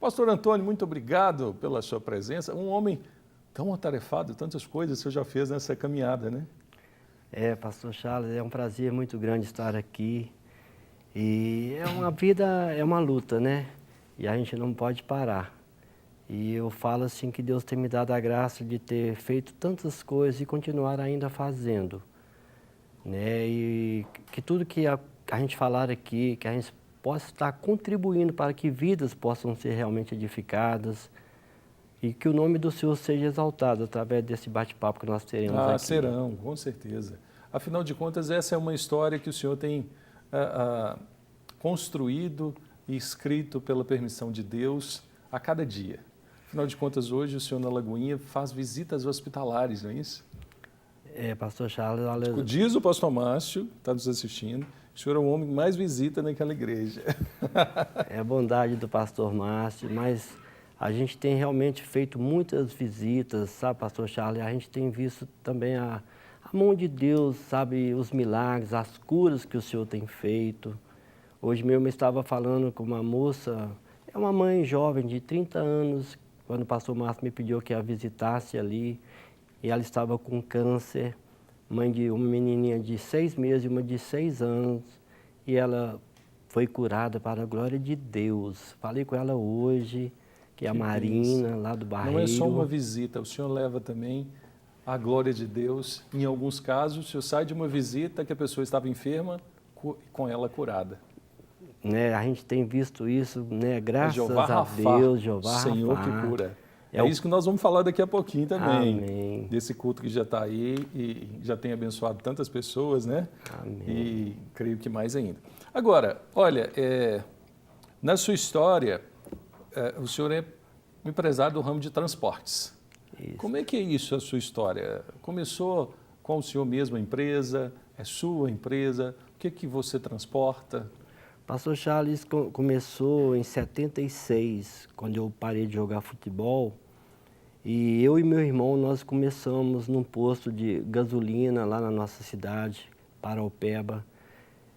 Pastor Antônio, muito obrigado pela sua presença. Um homem tão atarefado, tantas coisas que o senhor já fez nessa caminhada, né? Pastor Charles, é um prazer muito grande estar aqui. E a vida é uma luta, né? E a gente não pode parar. E eu falo assim que Deus tem me dado a graça de ter feito tantas coisas e continuar ainda fazendo, né? E que tudo que a gente falar aqui, que a gente possa estar contribuindo para que vidas possam ser realmente edificadas e que o nome do Senhor seja exaltado através desse bate-papo que nós teremos aqui. Serão, com certeza. Afinal de contas, essa é uma história que o senhor tem construído e escrito pela permissão de Deus a cada dia. Afinal de contas, hoje o senhor na Lagoinha faz visitas hospitalares, não é isso? Pastor Charles, Diz o pastor Márcio, está nos assistindo, o senhor é o homem que mais visita naquela igreja. É a bondade do pastor Márcio, mas a gente tem realmente feito muitas visitas, sabe, pastor Charles? A gente tem visto também a mão de Deus, sabe, os milagres, as curas que o Senhor tem feito. Hoje mesmo eu estava falando com uma moça, é uma mãe jovem de 30 anos, quando o pastor Márcio me pediu que a visitasse ali, e ela estava com câncer, mãe de uma menininha de 6 meses e uma de 6 anos, e ela foi curada para a glória de Deus. Falei com ela hoje, que é a Marina, lá do Barreiro. Não é só uma visita, o senhor leva também a glória de Deus. Em alguns casos, o senhor sai de uma visita que a pessoa estava enferma, com ela curada. Né, a gente tem visto isso, né, graças Jeová a Rafá, Deus, Jeová Senhor Rafá. que cura. É isso que nós vamos falar daqui a pouquinho também. Amém. Desse culto que já está aí e já tem abençoado tantas pessoas, né? Amém. E creio que mais ainda. Agora, olha, na sua história, o senhor é empresário do ramo de transportes. Isso. Como é que é isso, a sua história? Começou com o senhor mesmo a empresa? É sua empresa? O que que você transporta? Pastor Charles começou em 76, quando eu parei de jogar futebol. E eu e meu irmão, nós começamos num posto de gasolina lá na nossa cidade, Paraupeba.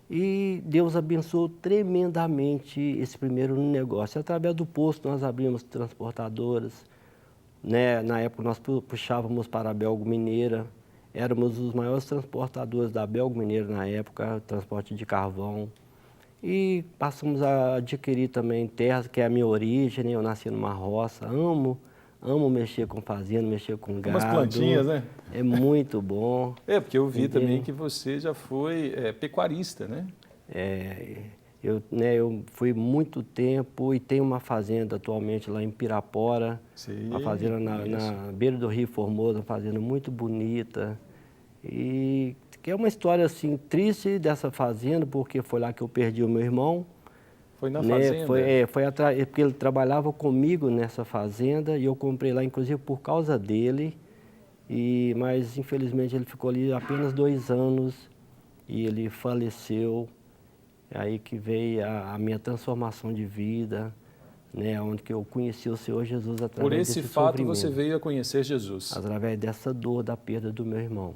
E Deus abençoou tremendamente esse primeiro negócio. Através do posto nós abrimos transportadoras, né? Na época nós puxávamos para a Belgo Mineira, éramos os maiores transportadores da Belgo Mineira na época, transporte de carvão. E passamos a adquirir também terras, que é a minha origem, né? Eu nasci numa roça, amo mexer com fazenda, mexer com gado. Umas plantinhas, né? É muito bom. Porque eu vi também que você já foi pecuarista, né? Eu fui muito tempo e tenho uma fazenda atualmente lá em Pirapora. Sim, uma fazenda na beira do Rio Formoso, uma fazenda muito bonita. E que é uma história assim triste dessa fazenda, porque foi lá que eu perdi o meu irmão. Foi na fazenda? Porque ele trabalhava comigo nessa fazenda e eu comprei lá, inclusive, por causa dele. Mas, infelizmente, ele ficou ali apenas 2 anos e ele faleceu. É aí que veio a minha transformação de vida, né, onde que eu conheci o Senhor Jesus através desse sofrimento. Por esse fato, você veio a conhecer Jesus? Através dessa dor da perda do meu irmão,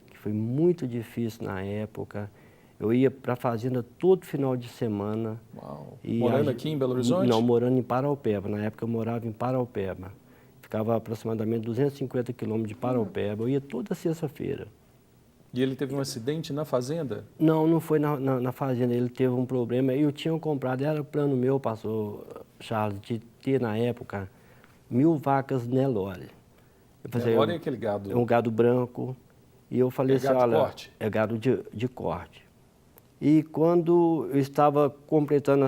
que foi muito difícil na época. Eu ia para a fazenda todo final de semana. Uau. Morando aqui em Belo Horizonte? Não, morando em Paraupeba. Na época eu morava em Paraupeba. Ficava aproximadamente 250 quilômetros de Paraupeba. Eu ia toda sexta-feira. E ele teve um acidente na fazenda? Não foi na fazenda. Ele teve um problema. Eu tinha comprado, era plano meu, pastor Charles, de ter na época 1000 vacas Nelore. Nelore é aquele gado? É um gado branco. E eu falei assim, gado de corte? É gado de corte. E quando eu estava completando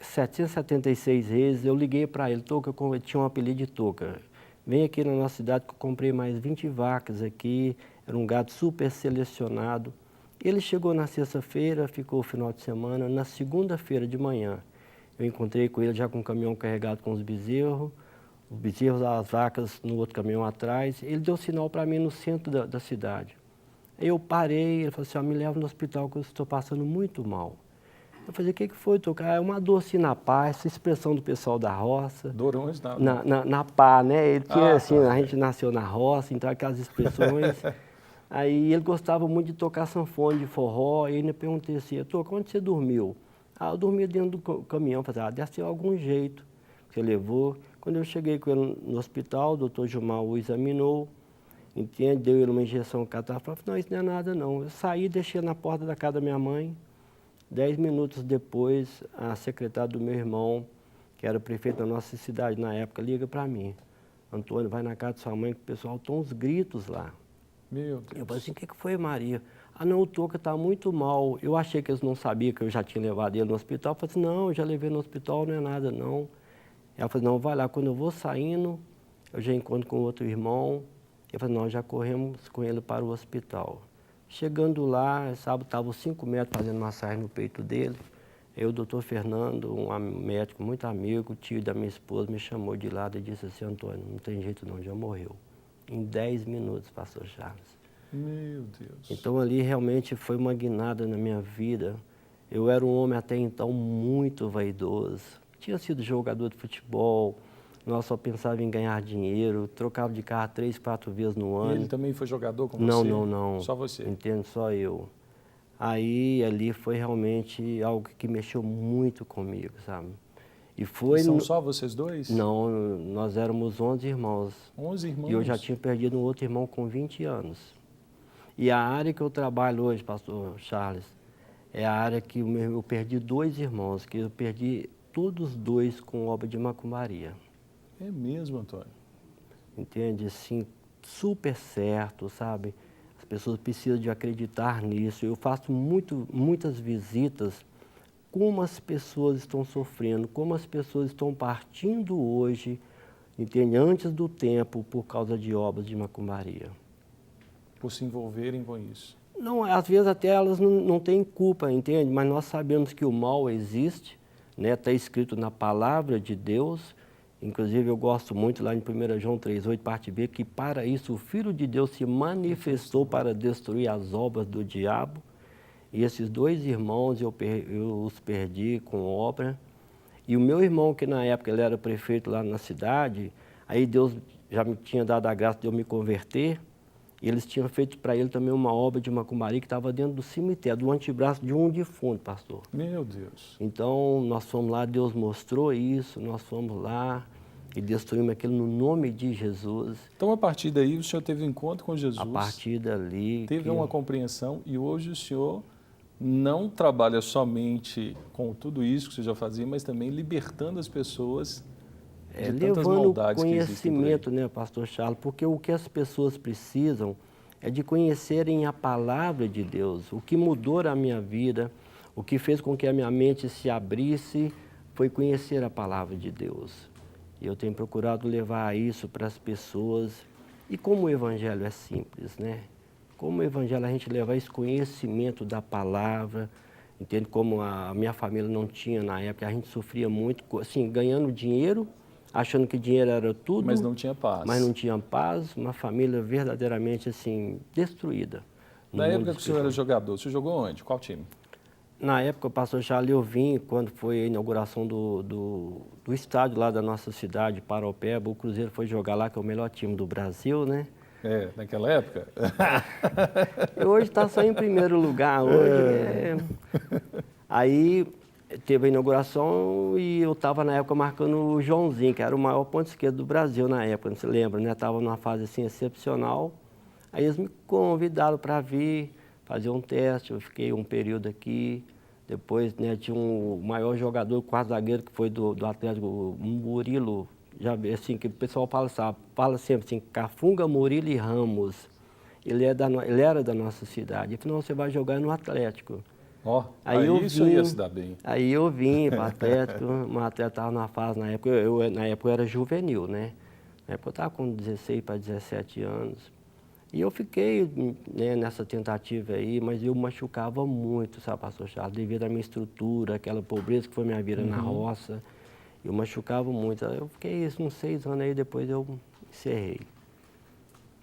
776 vezes, eu liguei para ele, Toca, eu tinha um apelido de Toca. Vem aqui na nossa cidade que eu comprei mais 20 vacas aqui, era um gado super selecionado. Ele chegou na sexta-feira, ficou o final de semana. Na segunda-feira de manhã, eu encontrei com ele já com um caminhão carregado com os bezerros, as vacas no outro caminhão atrás. Ele deu sinal para mim no centro da cidade. Eu parei, ele falou assim, me leva no hospital que eu estou passando muito mal. Eu falei, o que foi, Toca? É uma dor assim na pá, essa expressão do pessoal da roça. Dor onde? Na pá, né? Ele tinha assim, a gente nasceu na roça, então aquelas expressões. Aí ele gostava muito de tocar sanfone de forró, e ainda perguntei assim, Toca, onde você dormiu? Eu dormia dentro do caminhão. Eu falei, deve ser algum jeito. você levou. Quando eu cheguei com ele no hospital, o doutor Gilmar o examinou, entende? Deu ele uma injeção catarro. Não, isso não é nada não. Eu saí, deixei na porta da casa da minha mãe. 10 minutos depois, a secretária do meu irmão, que era o prefeito da nossa cidade na época, liga para mim. Antônio, vai na casa de sua mãe que o pessoal está uns gritos lá. Meu Deus. Eu falei assim, o que foi, Maria? Ah, não, o Toca está muito mal. Eu achei que eles não sabiam que eu já tinha levado ele no hospital. Eu falei assim, não, eu já levei no hospital, não é nada não. Ela falou, não, vai lá, quando eu vou saindo, eu já encontro com outro irmão. Eu falei, nós já corremos com ele para o hospital. Chegando lá, sábado, estava os 5 metros fazendo massagem no peito dele. Aí o doutor Fernando, um médico muito amigo, tio da minha esposa, me chamou de lado e disse assim, Antônio, não tem jeito não, já morreu. Em 10 minutos, pastor Charles. Meu Deus. Então ali realmente foi uma guinada na minha vida. Eu era um homem até então muito vaidoso. Tinha sido jogador de futebol, nós só pensava em ganhar dinheiro, trocava de carro 3, 4 vezes no ano. E ele também foi jogador com Não, você? não. Só você? Entendo, só eu. Aí ali foi realmente algo que mexeu muito comigo, sabe? E foi... E são só vocês dois? Não, nós éramos 11 irmãos. 11 irmãos? E eu já tinha perdido um outro irmão com 20 anos. E a área que eu trabalho hoje, pastor Charles, é a área que eu perdi 2 irmãos, que eu perdi todos 2 com obra de macumbaria. É mesmo, Antônio? Entende? Assim, super certo, sabe? As pessoas precisam de acreditar nisso. Eu faço muitas visitas, como as pessoas estão sofrendo, como as pessoas estão partindo hoje, entende? Antes do tempo, por causa de obras de macumbaria. Por se envolverem com isso. Não, às vezes até elas não têm culpa, entende? Mas nós sabemos que o mal existe, né? Está escrito na palavra de Deus. Inclusive eu gosto muito lá em 1 João 3,8, parte B, que para isso o Filho de Deus se manifestou para destruir as obras do diabo. E esses 2 irmãos eu os perdi com obra. E o meu irmão, que na época ele era prefeito lá na cidade, aí Deus já me tinha dado a graça de eu me converter. E eles tinham feito para ele também uma obra de macumbaria que estava dentro do cemitério, do antebraço de um defunto, pastor. Meu Deus. Então, nós fomos lá, Deus mostrou isso, nós fomos lá e destruímos aquilo no nome de Jesus. Então, a partir daí, o senhor teve um encontro com Jesus. A partir dali... Teve uma compreensão e hoje o senhor não trabalha somente com tudo isso que você já fazia, mas também libertando as pessoas de tantas levando maldades que existem por aí. conhecimento, né, pastor Charles? Porque o que as pessoas precisam é de conhecerem a palavra de Deus. O que mudou a minha vida, o que fez com que a minha mente se abrisse, foi conhecer a palavra de Deus. E eu tenho procurado levar isso para as pessoas. E como o evangelho é simples, né? Como o evangelho a gente leva esse conhecimento da palavra, entende? Como a minha família não tinha na época, a gente sofria muito, assim, ganhando dinheiro, achando que dinheiro era tudo. Mas não tinha paz. Mas não tinha paz, uma família verdadeiramente, assim, destruída. Na época que o senhor era jogador, você jogou onde? Qual time? Na época, pastor Charles, eu vim, quando foi a inauguração do estádio lá da nossa cidade, Paraupeba, o Cruzeiro foi jogar lá, que é o melhor time do Brasil, né? É, naquela época? Hoje está só em primeiro lugar. Hoje Aí teve a inauguração e eu estava na época marcando o Joãozinho, que era o maior ponto esquerdo do Brasil na época, não se lembra, né? Estava numa fase assim excepcional. Aí eles me convidaram para vir fazer um teste, eu fiquei um período aqui. Depois, né, tinha um maior jogador, quarto zagueiro, que foi do Atlético, o Murilo, já assim, que o pessoal fala sempre assim, Cafunga, Murilo e Ramos. Ele era da nossa cidade. Ele falou, não, você vai jogar no Atlético. Ó, aí isso ia se dar bem. Aí eu vim para o Atlético, o Atlético estava na fase, na época eu era juvenil, né? Na época eu estava com 16 para 17 anos. E eu fiquei, né, nessa tentativa aí, mas eu machucava muito, sabe, pastor Charles, devido à minha estrutura, aquela pobreza que foi minha vida na roça. Eu machucava muito. Eu fiquei uns 6 anos aí, depois eu encerrei.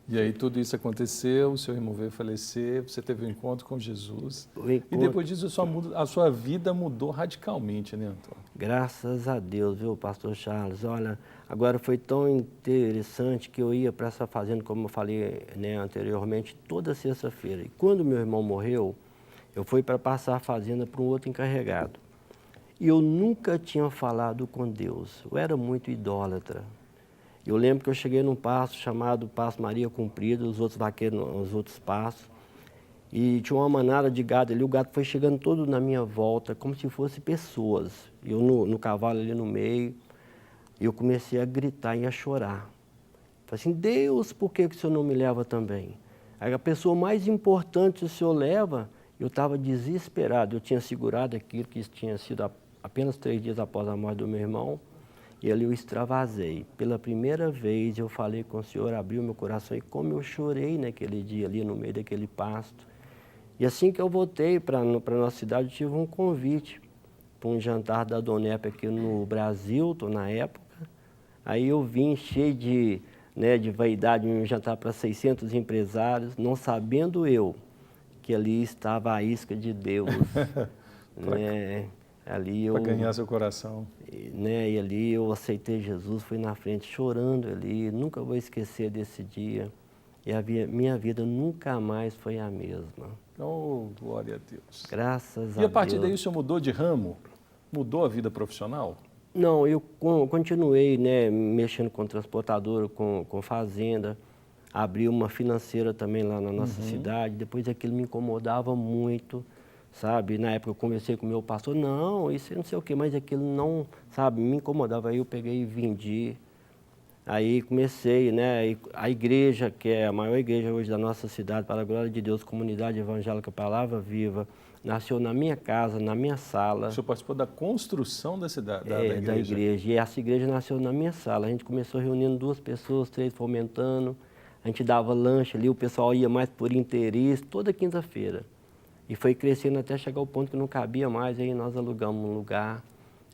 E aí tudo isso aconteceu, o seu irmão veio falecer, você teve um encontro com Jesus. E depois disso a sua vida mudou radicalmente, né, Antônio? Graças a Deus, viu, pastor Charles? Olha, agora foi tão interessante que eu ia para essa fazenda, como eu falei, né, anteriormente, toda sexta-feira. E quando meu irmão morreu, eu fui para passar a fazenda para um outro encarregado. E eu nunca tinha falado com Deus. Eu era muito idólatra. Eu lembro que eu cheguei num pasto chamado Pasto Maria Cumprida, os outros vaqueiros nos outros pastos. E tinha uma manada de gado ali, o gado foi chegando todo na minha volta, como se fossem pessoas. Eu no cavalo ali no meio, e eu comecei a gritar e a chorar. Falei assim, Deus, por que o Senhor não me leva também? Aí a pessoa mais importante o Senhor leva, eu estava desesperado. Eu tinha segurado aquilo que tinha sido apenas 3 dias após a morte do meu irmão, e ali eu extravasei. Pela primeira vez eu falei com o Senhor, abriu meu coração, e como eu chorei naquele dia ali no meio daquele pasto. E assim que eu voltei para a nossa cidade, eu tive um convite para um jantar da Donep aqui no Brasil, na época. Aí eu vim cheio de vaidade, um jantar para 600 empresários, não sabendo eu que ali estava a isca de Deus. Para ganhar seu coração. E ali eu aceitei Jesus, fui na frente chorando ali, nunca vou esquecer desse dia. E minha vida nunca mais foi a mesma. Oh, glória a Deus. Graças a Deus. E a partir daí o senhor mudou de ramo? Mudou a vida profissional? Não, eu continuei mexendo com transportadora, com fazenda. Abri uma financeira também lá na nossa cidade. Depois aquilo me incomodava muito, sabe? Na época eu conversei com o meu pastor, não, isso não sei o quê, mas aquilo não, sabe, me incomodava. Aí eu peguei e vendi. Aí comecei, a igreja, que é a maior igreja hoje da nossa cidade, para a glória de Deus, Comunidade Evangélica Palavra Viva, nasceu na minha casa, na minha sala. O senhor participou da construção da cidade, da igreja? Da igreja. E essa igreja nasceu na minha sala. A gente começou reunindo 2 pessoas, 3 fomentando. A gente dava lanche ali, o pessoal ia mais por interesse, toda quinta-feira. E foi crescendo até chegar ao ponto que não cabia mais, aí nós alugamos um lugar.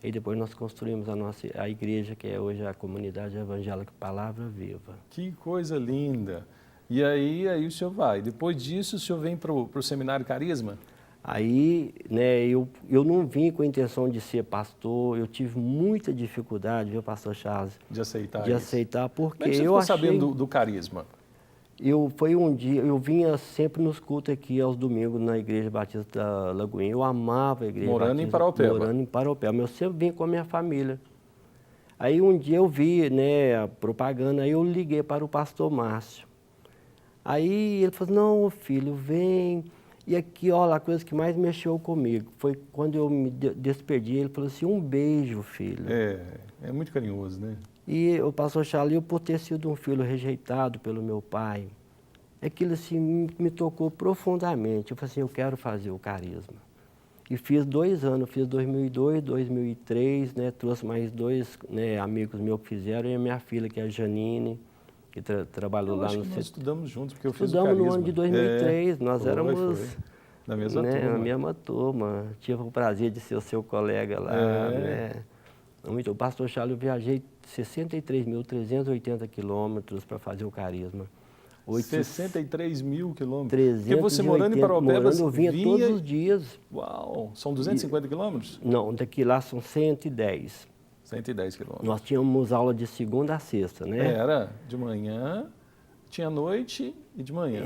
E depois nós construímos a igreja, que é hoje a Comunidade Evangélica Palavra Viva. Que coisa linda! E aí o senhor vai. Depois disso, o senhor vem para o Seminário Carisma? Aí, eu não vim com a intenção de ser pastor, eu tive muita dificuldade, viu, pastor Charles? De aceitar De aceitar, porque Como é que você ficou sabendo do Carisma? Foi um dia, eu vinha sempre nos cultos aqui aos domingos na Igreja Batista da Lagoinha. Eu amava a Igreja Batista. Morando em Paraupeba. Eu sempre vinha com a minha família. Aí um dia eu vi, a propaganda, aí eu liguei para o pastor Márcio. Aí ele falou, não, filho, vem. E aqui, olha, a coisa que mais mexeu comigo foi quando eu me despedi, ele falou assim, um beijo, filho. É muito carinhoso, né? E o pastor Charles, por ter sido um filho rejeitado pelo meu pai, aquilo assim me tocou profundamente. Eu falei assim, eu quero fazer o Carisma. E fiz 2 anos, fiz 2002, 2003, trouxe mais 2 amigos meus que fizeram, e a minha filha, que é a Janine, que trabalhou lá no... Nós estudamos juntos, porque eu fiz o Estudamos Carisma. no ano de 2003, nós éramos... Na mesma turma. Na mesma turma. Tive o prazer de ser o seu colega lá, O pastor Charles, eu viajei 63.380 quilômetros para fazer o Carisma. 63 mil quilômetros? Porque você morando em Paraupeba, eu vinha todos os dias. Uau! São 250 quilômetros? Não, daqui lá são 110. 110 quilômetros. Nós tínhamos aula de segunda a sexta, Era de manhã, tinha noite e de manhã.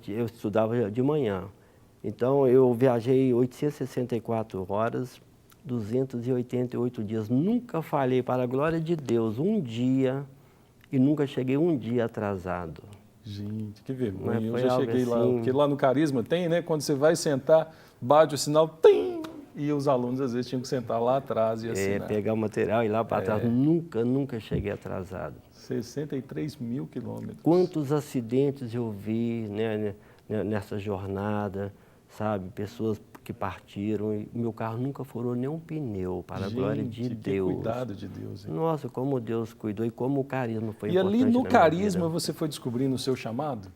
Eu estudava de manhã. Então, eu viajei 864 horas, 288 dias. Nunca falhei, para a glória de Deus, um dia, e nunca cheguei um dia atrasado. Gente, que vergonha. Eu Foi já cheguei assim... lá, porque lá no Carisma tem, Quando você vai sentar, bate o sinal, tim, e os alunos às vezes tinham que sentar lá atrás e assinar. Pegar o material e ir lá para trás. Nunca cheguei atrasado. 63 mil quilômetros. Quantos acidentes eu vi nessa jornada, sabe? Pessoas que partiram e meu carro nunca furou nem um pneu, para a glória de Deus. Que cuidado de Deus, hein? Nossa, como Deus cuidou e como o Carisma foi importante. E ali no na Carisma você foi descobrindo o seu chamado?